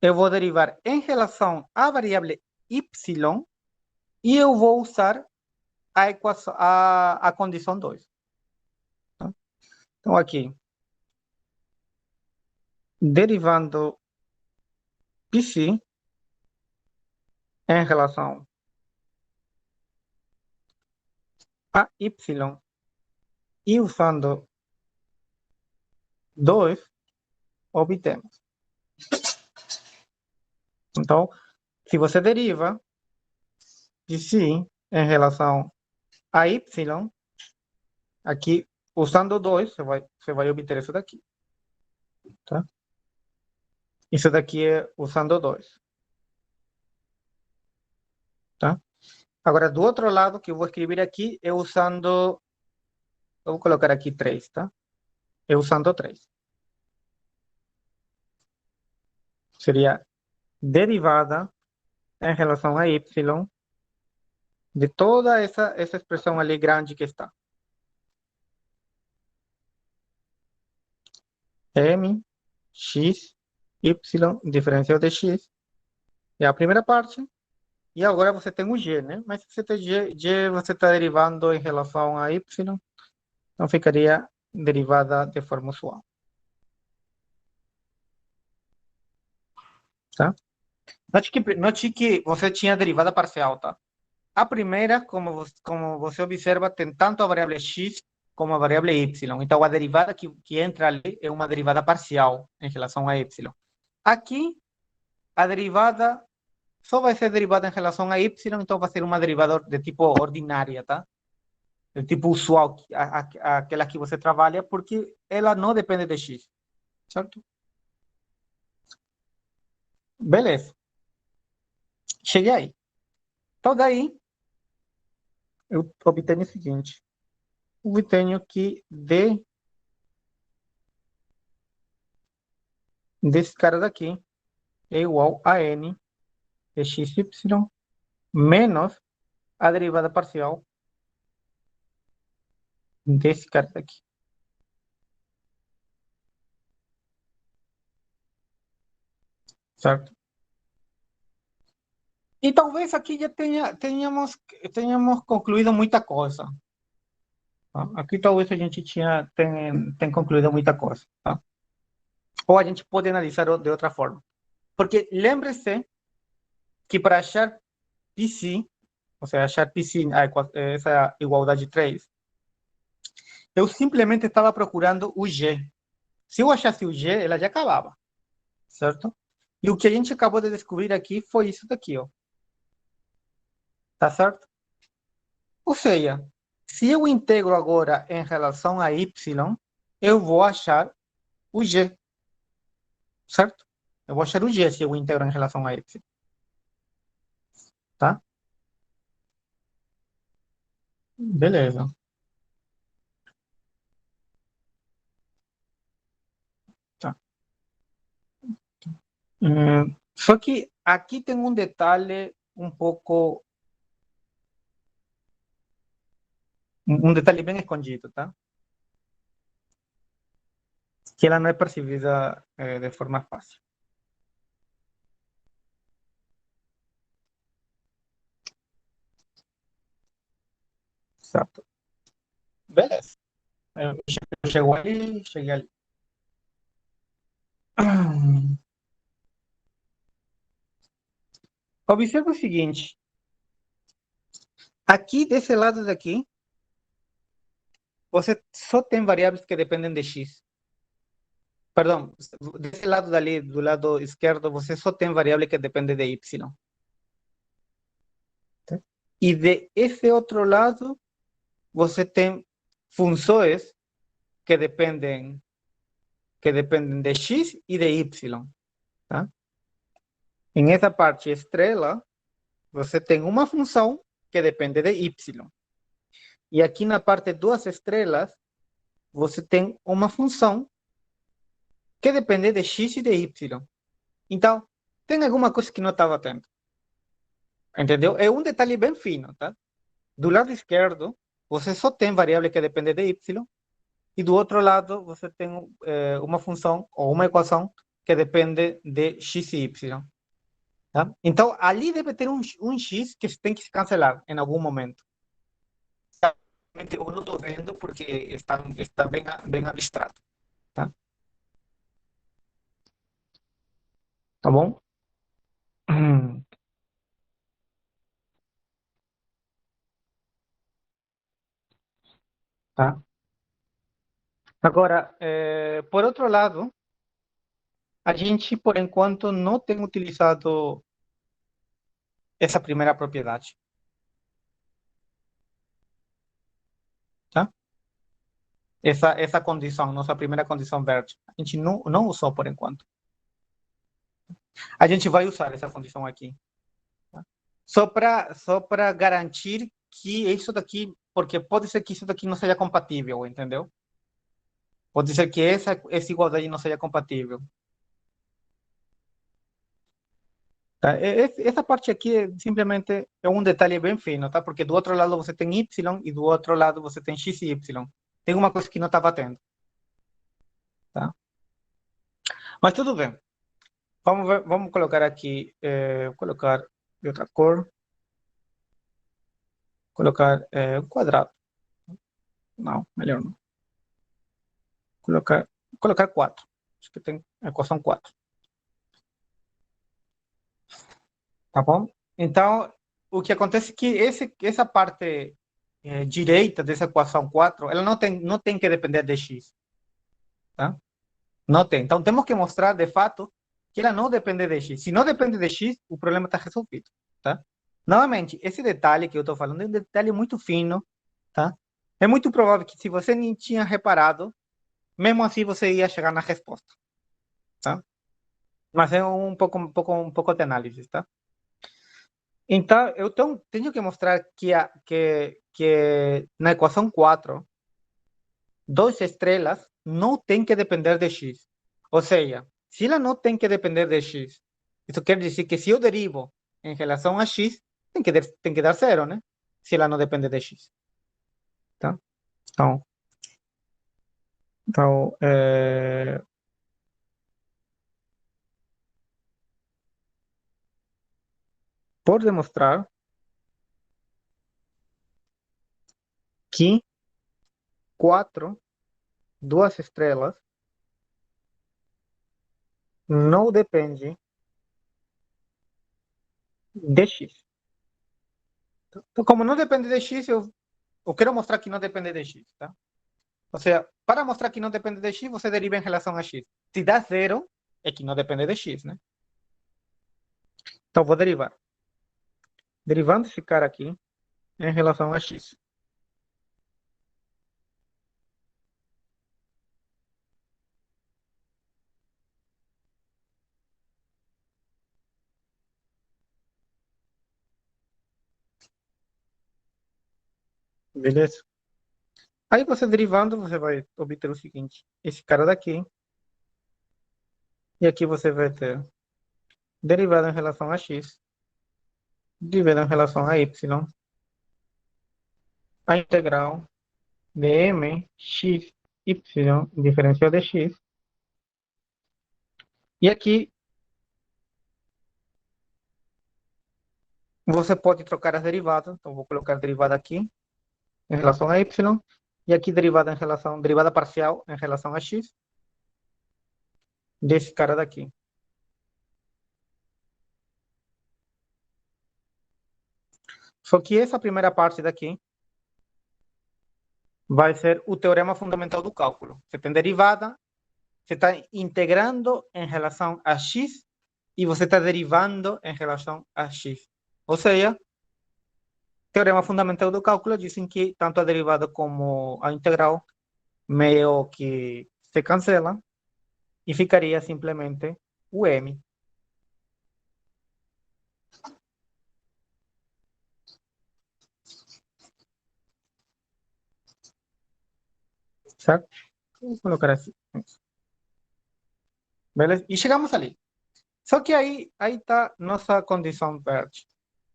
Eu vou derivar em relação à variável y e eu vou usar a equação, a condição 2. Tá? Então, aqui, derivando PC em relação a y e usando 2, obtemos. Então, se você deriva PC em relação a y, aqui, usando 2, você vai obter isso daqui. Tá? Isso daqui é usando 2. Tá? Agora, do outro lado, que eu vou escrever aqui, é usando... Eu vou colocar aqui 3, tá? É usando 3. Seria derivada em relação a y de toda essa expressão ali grande que está. M, X, Y, diferencial de X. É a primeira parte. E agora você tem o G, né? Mas se você tem G você está derivando em relação a Y, então ficaria derivada de forma usual. Tá? Note que você tinha derivada parcial, tá? A primeira, como você observa, tem tanto a variável x como a variável y. Então, a derivada que entra ali é uma derivada parcial em relação a y. Aqui, a derivada só vai ser derivada em relação a y, então vai ser uma derivada de tipo ordinária, tá? De tipo usual, aquela que você trabalha, porque ela não depende de x, certo? Beleza. Cheguei aí. Então, daí, eu obtenho o seguinte. Eu obtenho que desse cara daqui é igual a n de xy menos a derivada parcial desse cara daqui. Certo? E talvez aqui já tenhamos concluído muita coisa. Tá? Aqui talvez a gente tenha concluído muita coisa. Tá? Ou a gente pode analisar de outra forma. Porque lembre-se que para achar PC, ou seja, achar PC, essa igualdade 3, eu simplesmente estava procurando o G. Se eu achasse o G, ela já acabava. Certo? E o que a gente acabou de descobrir aqui foi isso daqui, ó. Tá certo? Ou seja, se eu integro agora em relação a y, eu vou achar o g, certo? Eu vou achar o g se eu integro em relação a y, tá? Beleza. Tá. Só que aqui tem um detalhe um detalhe bem escondido, tá? Que ela não é percebida de forma fácil. Certo? Beleza. Chegou aí, cheguei ali. Observe o seguinte. Aqui, desse lado daqui, você só tem variáveis que dependem de x. Perdão, desse lado dali, do lado esquerdo, você só tem variável que depende de y. Tá? E de esse outro lado, você tem funções que dependem de x e de y. Tá? Em essa parte estrela, você tem uma função que depende de y. E aqui na parte duas estrelas, você tem uma função que depende de x e de y. Então, tem alguma coisa que não estava tendo. Entendeu? É um detalhe bem fino, tá? Do lado esquerdo, você só tem variável que depende de y, e do outro lado, você tem uma função ou uma equação que depende de x e y. Tá? Então, ali deve ter um x que tem que se cancelar em algum momento. Eu não estou vendo porque está bem abstrato. Tá? Tá bom? Tá? Agora, por outro lado, a gente, por enquanto, não tem utilizado essa primeira propriedade. Tá? Essa condição, nossa primeira condição verde. A gente não usou por enquanto. A gente vai usar essa condição aqui. Tá? Só para garantir que isso daqui, porque pode ser que isso daqui não seja compatível, entendeu? Pode ser que essa igualdade não seja compatível. Tá? Essa parte aqui simplesmente é um detalhe bem fino, tá? Porque do outro lado você tem y e do outro lado você tem x e y. Tem uma coisa que não está batendo. Tá? Mas tudo bem. Vamos colocar aqui, colocar de outra cor, colocar um quadrado. Não, melhor não. Colocar 4. Acho que tem a equação 4. Tá bom? Então, o que acontece é que essa parte direita dessa equação 4, ela não tem que depender de x. Tá? Não tem. Então, temos que mostrar, de fato, que ela não depende de x. Se não depende de x, o problema está resolvido. Tá? Novamente, esse detalhe que eu estou falando é um detalhe muito fino. Tá? É muito provável que, se você nem tinha reparado, mesmo assim você ia chegar na resposta. Tá? Mas é um pouco de análise. Tá? Então, eu tenho que mostrar que na equação 4, duas estrelas não tem que depender de x. Ou seja, se ela não tem que depender de x, isso quer dizer que se eu derivo em relação a x, tem que dar zero, né? Se ela não depende de x. Tá? Então, por demonstrar que 4, duas estrelas, não depende de x. Então, como não depende de x, eu quero mostrar que não depende de x, tá? Ou seja, para mostrar que não depende de x, você deriva em relação a x. Se dá zero, é que não depende de x, né? Então, vou derivar. Derivando esse cara aqui em relação a x. Beleza? Aí você derivando, você vai obter o seguinte. Esse cara daqui. E aqui você vai ter derivada em relação a x. Derivada em relação a y. A integral de m x y diferencial de x. E aqui você pode trocar as derivadas. Então, vou colocar a derivada aqui em relação a y. E aqui derivada parcial em relação a x. Desse cara daqui. Só que essa primeira parte daqui vai ser o teorema fundamental do cálculo. Você tem derivada Você está integrando em relação a x e você está derivando em relação a x. Ou seja, teorema fundamental do cálculo dizem que tanto a derivada como a integral meio que se cancelam e ficaria simplesmente o m. Certo? Vou colocar assim. Beleza? E chegamos ali. Só que aí está nossa condição verde.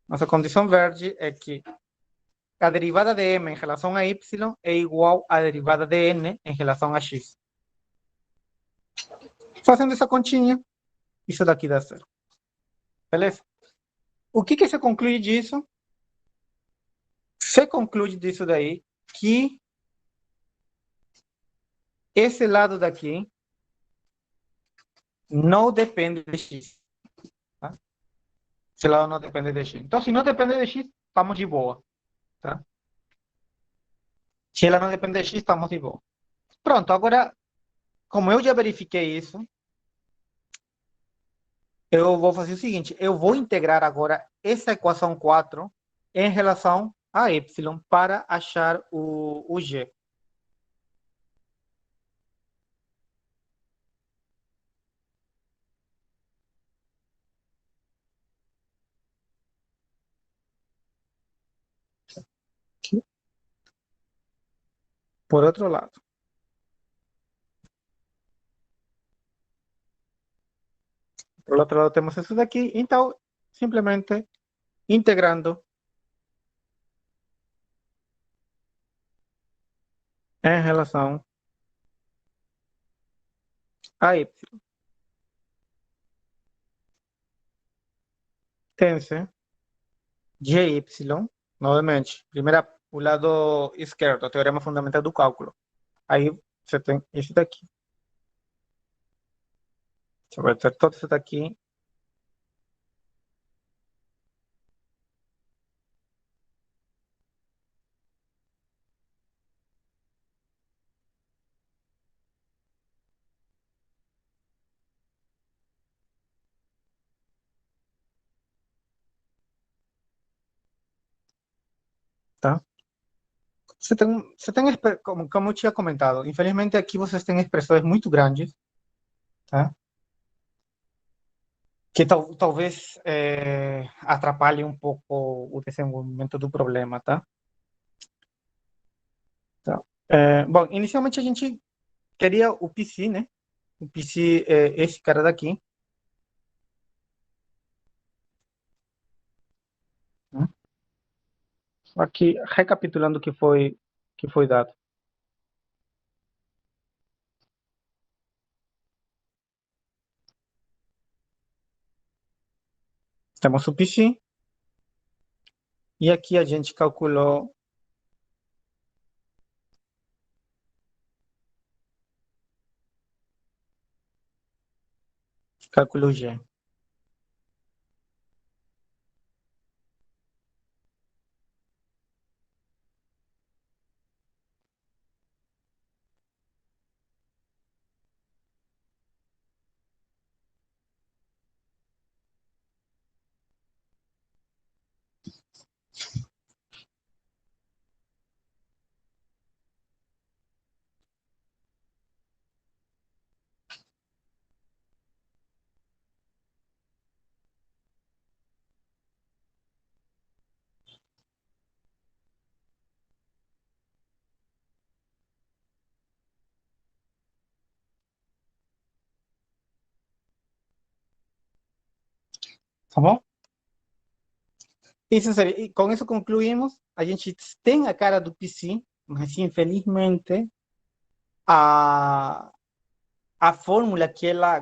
Nossa condição verde é que a derivada de m em relação a y é igual à derivada de n em relação a x. Fazendo essa continha, isso daqui dá zero. Beleza? O que se conclui disso? Se conclui disso daí que esse lado daqui não depende de x. Tá? Esse lado não depende de x. Então, se não depende de x, estamos de boa. Tá? Se ela não depende de x, estamos de boa. Pronto, agora, como eu já verifiquei isso, eu vou fazer o seguinte, eu vou integrar agora essa equação 4 em relação a y para achar o g. Por outro lado. Por outro lado temos isso daqui, então, simplesmente integrando em relação a y. Tem-se gy, novamente, primeira, o lado esquerdo, teorema fundamental do cálculo. Aí você tem isso daqui. Você vai ter todo isso daqui. Tá? Como eu tinha comentado, infelizmente aqui vocês têm expressões muito grandes, tá? Que talvez atrapalhe um pouco o desenvolvimento do problema, tá? Tá. Bom, inicialmente a gente queria o PC, né? O PC é esse cara daqui. Né? Aqui, recapitulando o que foi dado. Temos o PC. E aqui a gente calculou G. Tá bom? Isso seria, e com isso concluímos. A gente tem a cara do PC, mas infelizmente a, a fórmula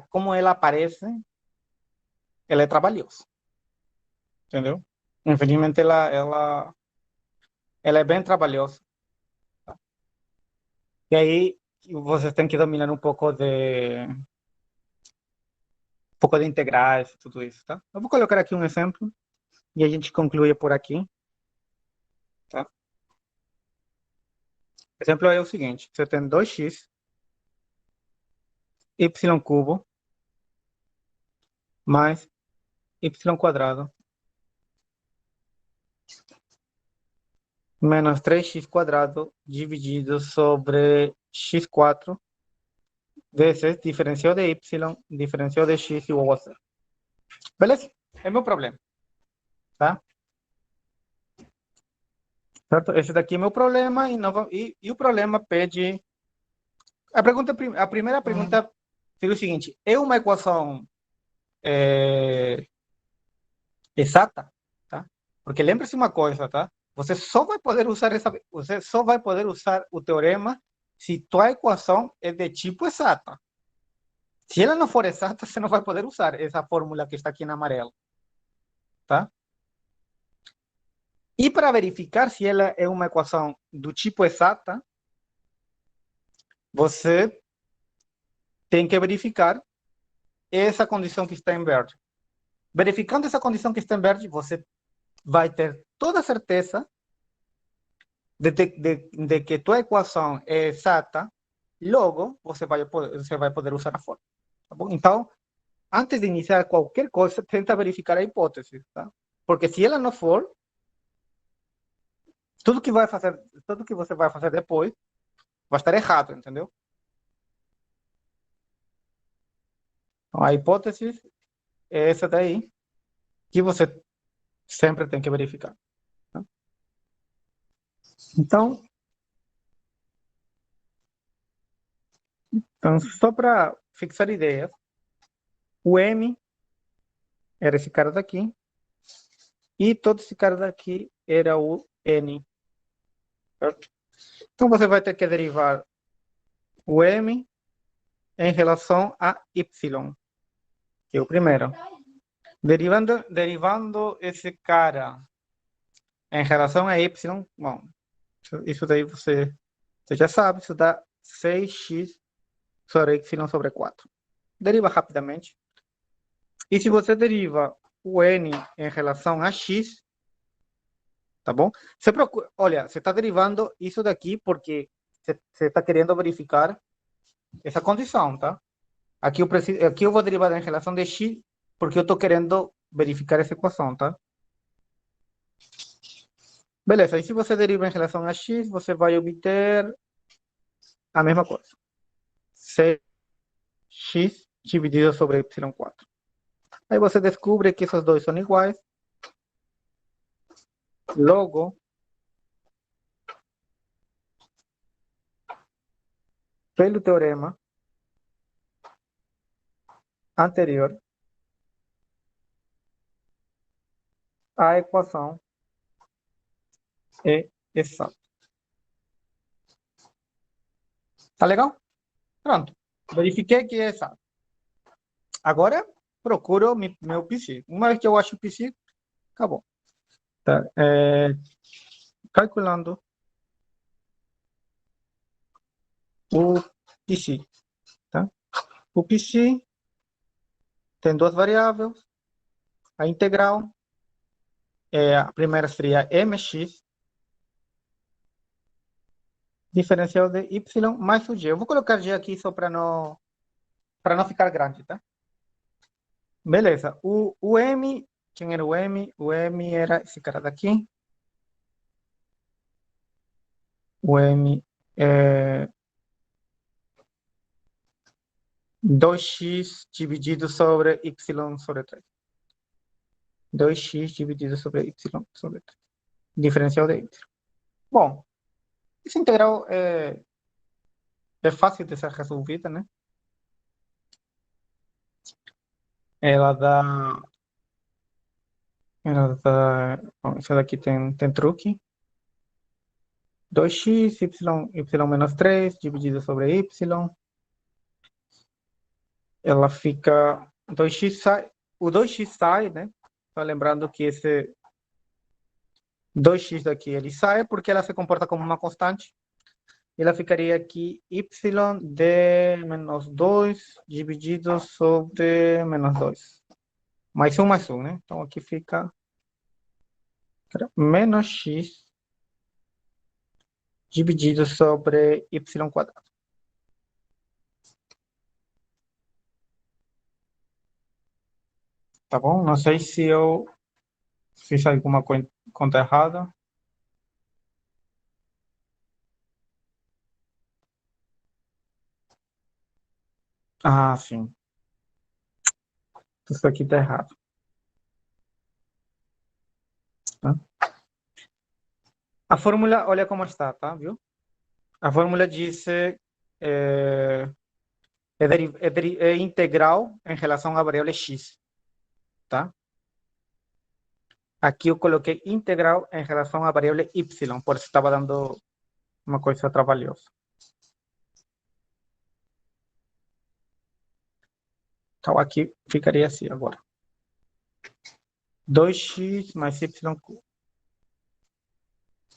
como ela aparece, ela é trabalhosa. Entendeu? Infelizmente ela é bem trabalhosa. E aí vocês têm que dominar um pouco de integrais e tudo isso, tá? Eu vou colocar aqui um exemplo e a gente conclui por aqui, tá? O exemplo é o seguinte: você tem 2x y cubo mais y quadrado menos 3x quadrado dividido sobre x4 vezes diferencial de y, diferencial de x igual a 0. Beleza? É meu problema, tá? Certo? Esse daqui é meu problema e o problema pede... A primeira pergunta seria o seguinte: é uma equação exata, tá? Porque lembre-se uma coisa, tá? Você só vai poder usar o teorema se tua equação é de tipo exata. Se ela não for exata, você não vai poder usar essa fórmula que está aqui na amarelo, tá? E para verificar se ela é uma equação do tipo exata, você tem que verificar essa condição que está em verde. Verificando essa condição que está em verde, você vai ter toda a certeza de que tua equação é exata, logo você vai poder usar a fórmula. Tá bom? Então, antes de iniciar qualquer coisa, tenta verificar a hipótese, tá? Porque se ela não for, tudo que você vai fazer depois vai estar errado, entendeu? Então, a hipótese é essa daí que você sempre tem que verificar, tá? Então, só para fixar ideias, o M era esse cara daqui e todo esse cara daqui era o N, certo? Então você vai ter que derivar o M em relação a Y, que é o primeiro. Derivando esse cara em relação a Y, bom, isso daí você já sabe, isso dá 6x sobre Y sobre 4. Deriva rapidamente. E se você deriva o N em relação a X, tá bom? Olha, você está derivando isso daqui porque você está querendo verificar essa condição, tá? Aqui eu vou derivar em relação de X porque eu estou querendo verificar essa equação, tá? Beleza, e se você deriva em relação a X, você vai obter a mesma coisa. 6x dividido sobre y4. Aí você descobre que esses dois são iguais. Logo, pelo teorema anterior, a equação é exata. Tá legal? Pronto. Verifiquei que é exato. Agora, procuro meu PC. Uma vez que eu acho o PC, acabou. Tá. Calculando o PC. Tá? O PC tem duas variáveis. A integral, a primeira seria mx, diferencial de y mais o g. Eu vou colocar g aqui só para não ficar grande, tá? Beleza. O m, quem era o m? O m era esse cara daqui. O m é 2x dividido sobre y sobre 3. 2x dividido sobre y sobre 3. Diferencial de y. Bom, essa integral é fácil de ser resolvida, né? Ela dá... Bom, essa daqui tem truque. 2x, y menos 3, dividido sobre y. Ela fica... 2x sai... O 2x sai, né? Só lembrando que esse 2x daqui, ele sai porque ela se comporta como uma constante. Ela ficaria aqui y de menos 2 dividido sobre menos 2. Mais um, né? Então aqui fica menos x dividido sobre y quadrado. tá bom? Não sei se eu fiz alguma conta errada. Ah, sim. Isso aqui tá errado. Tá? A fórmula, olha como está, tá? Viu? A fórmula diz é integral em relação à variável x, tá? Aqui eu coloquei integral em relação à variável y, por isso estava dando uma coisa trabalhosa. Então aqui ficaria assim agora. 2x mais y,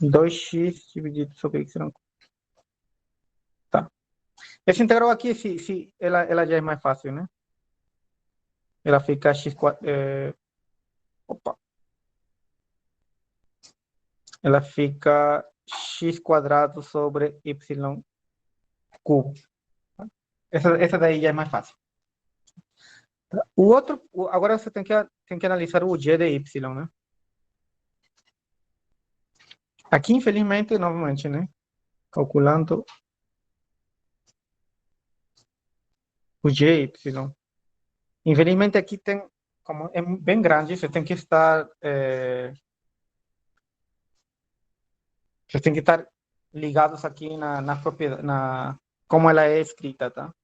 2x dividido sobre y. Tá. Essa integral aqui, se ela já é mais fácil, né? Ela fica opa. Ela fica x quadrado sobre y cubo. Essa daí já é mais fácil. O outro, agora você tem que analisar o g de y, né? Aqui, infelizmente, novamente, né? Calculando o g y. Infelizmente, aqui tem, como é bem grande, você tem que estar ligados aqui na propriedade, como ela é escrita, tá?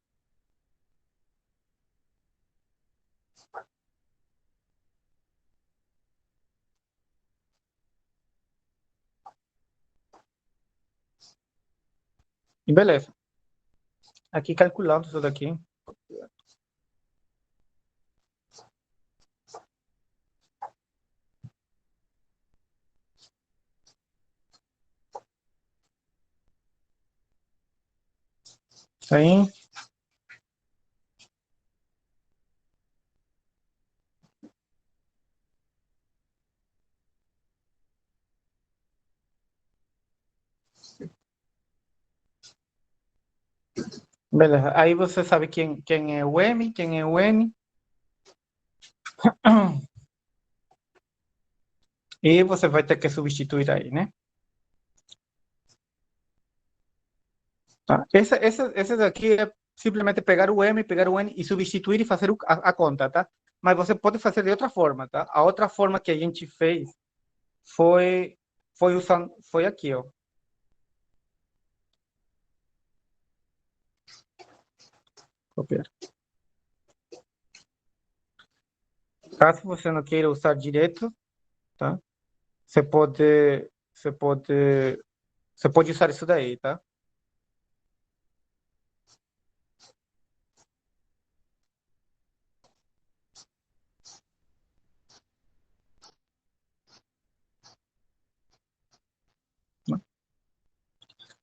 E beleza. Aqui calculando isso daqui. Isso aí. Beleza. Aí você sabe quem é o M, quem é o N. E você vai ter que substituir aí, né? Tá? Esse daqui é simplesmente pegar o M, pegar o N e substituir e fazer a conta, tá? Mas você pode fazer de outra forma, tá? A outra forma que a gente fez foi, foi aqui, ó. Copiar. Caso você não queira usar direto, tá? Você pode, você pode, você pode usar isso daí, tá?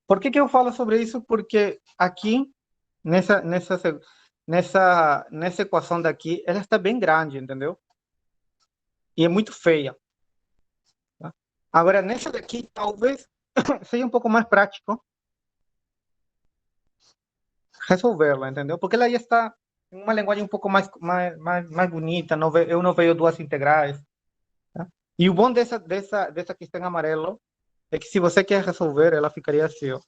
Por que que eu falo sobre isso? Porque aqui, nessa, nessa, nessa equação daqui, ela está bem grande, entendeu? E é muito feia. Tá? Agora, nessa daqui, talvez seja um pouco mais prático resolverla, entendeu? Porque ela já está em uma linguagem um pouco mais bonita, eu não vejo duas integrais. Tá? E o bom dessa que está em amarelo é que se você quer resolver, ela ficaria assim, ó.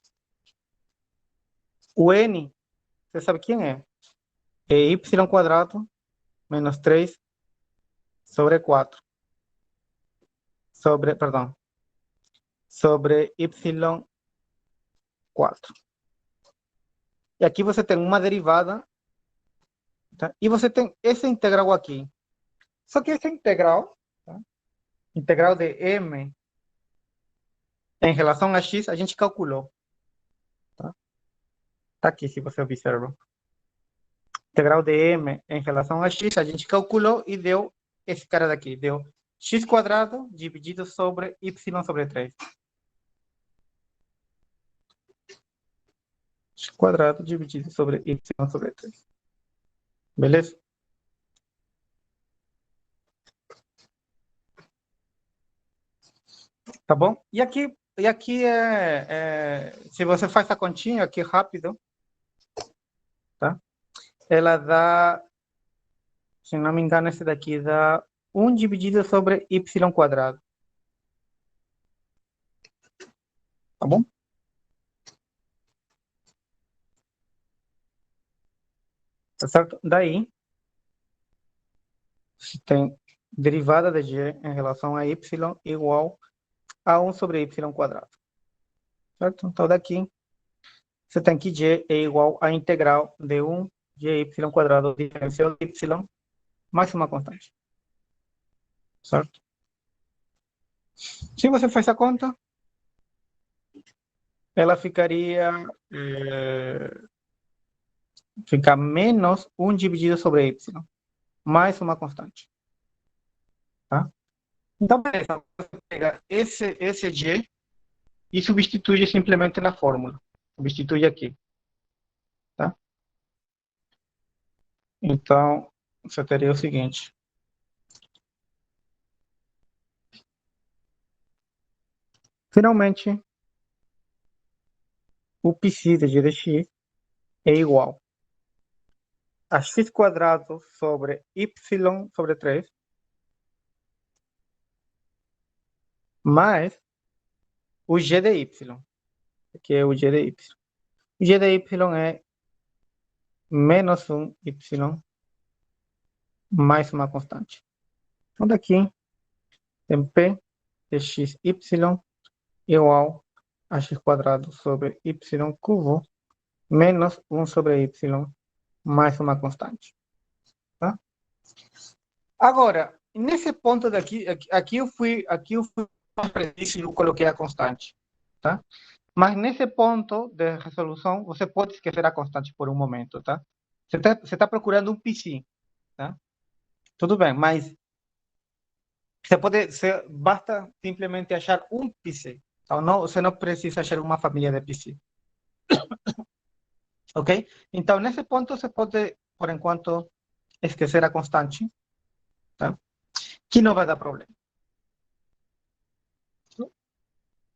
O n, você sabe quem é? É y quadrado menos 3 sobre 4 perdão, sobre y 4. E aqui você tem uma derivada, tá? E você tem essa integral aqui. Só que essa integral, tá? Integral de m em relação a x, a gente calculou. Tá? Tá aqui, se você observa. Integral de m em relação a x, a gente calculou e deu esse cara daqui. Deu x quadrado dividido sobre y sobre 3. X quadrado dividido sobre y sobre 3. Beleza? Tá bom? E aqui se você faz a continha aqui rápido, tá? Ela dá Se não me engano, esse daqui dá 1 dividido sobre y quadrado. Tá bom? Tá certo? Daí, se tem derivada de g em relação a y igual a 1 sobre y quadrado. Certo? Então, daqui, você tem que g é igual à integral de 1 de y quadrado diferencial de y mais uma constante. Certo? Se você faz a conta, ela ficaria fica menos 1 dividido sobre y, mais uma constante. Tá? Então, beleza, você pega esse g e substitui simplesmente na fórmula. Substitui aqui. Tá? Então, você teria o seguinte. Finalmente, o psi de g de x é igual a x quadrado sobre y sobre 3 mais o g de y, que é o g de y. O g de y é menos 1 y mais uma constante. Então, daqui tem p de xy igual a x quadrado sobre y cubo menos 1 sobre y mais uma constante. Tá? Agora, nesse ponto daqui, aqui eu fui mais preciso e eu coloquei a constante. Tá? Mas nesse ponto de resolução, você pode esquecer a constante por um momento. Tá? Você tá procurando um psi. Tá? Tudo bem, mas basta simplesmente achar um psi. Então, você não precisa achar uma família de psi. Ok? Então, nesse ponto, você pode, por enquanto, esquecer a constante, tá? Que não vai dar problema.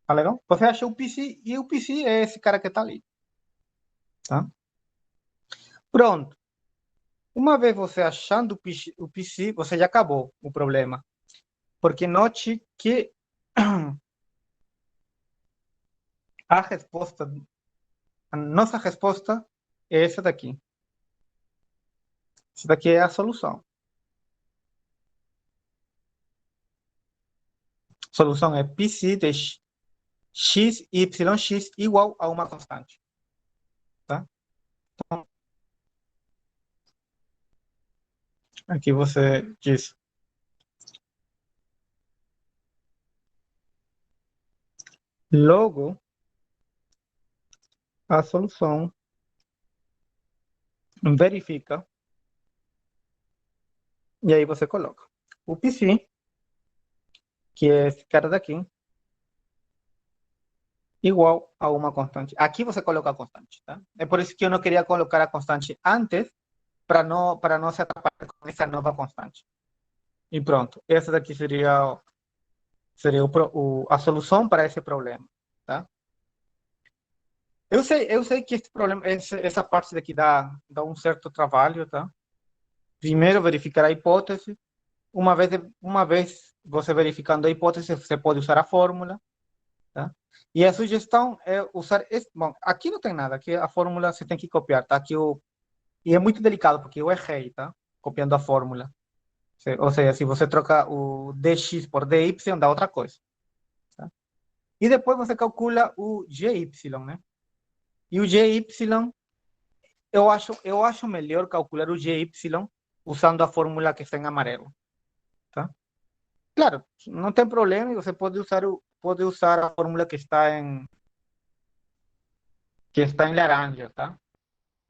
Tá legal? Você achou o psi e o psi é esse cara que está ali. Tá? Pronto. Uma vez você achando o psi, você já acabou o problema. Porque note que a nossa resposta é essa daqui. Essa daqui é a solução. A solução é psi de x, y, x igual a uma constante. Tá? Então, aqui você diz logo a solução verifica e aí você coloca o psi, que é esse cara daqui, igual a uma constante. Aqui você coloca a constante, tá? É por isso que eu não queria colocar a constante antes, para não se atrapalhar com essa nova constante. E pronto, essa daqui seria a solução para esse problema, tá? Eu sei que esse problema, essa parte daqui dá um certo trabalho, tá? Primeiro verificar a hipótese. Uma vez você verificando a hipótese, você pode usar a fórmula, tá? E a sugestão é usar bom, aqui não tem nada, aqui a fórmula você tem que copiar, tá? E é muito delicado porque eu errei, tá? Copiando a fórmula. Ou seja, se você trocar o dx por dy, dá outra coisa, tá? E depois você calcula o gy, né? E o gy, eu acho melhor calcular o gy usando a fórmula que está em amarelo, tá? Claro, não tem problema, você pode usar a fórmula que está em laranja, tá?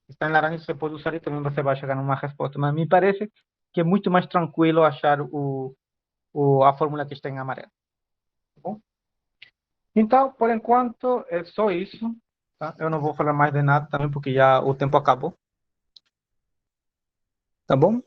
Está em laranja, você pode usar e também você vai chegar numa resposta. Mas me parece que é muito mais tranquilo achar a fórmula que está em amarelo. Tá bom? Então, por enquanto, é só isso. Tá? Eu não vou falar mais de nada também, porque já o tempo acabou. Tá bom?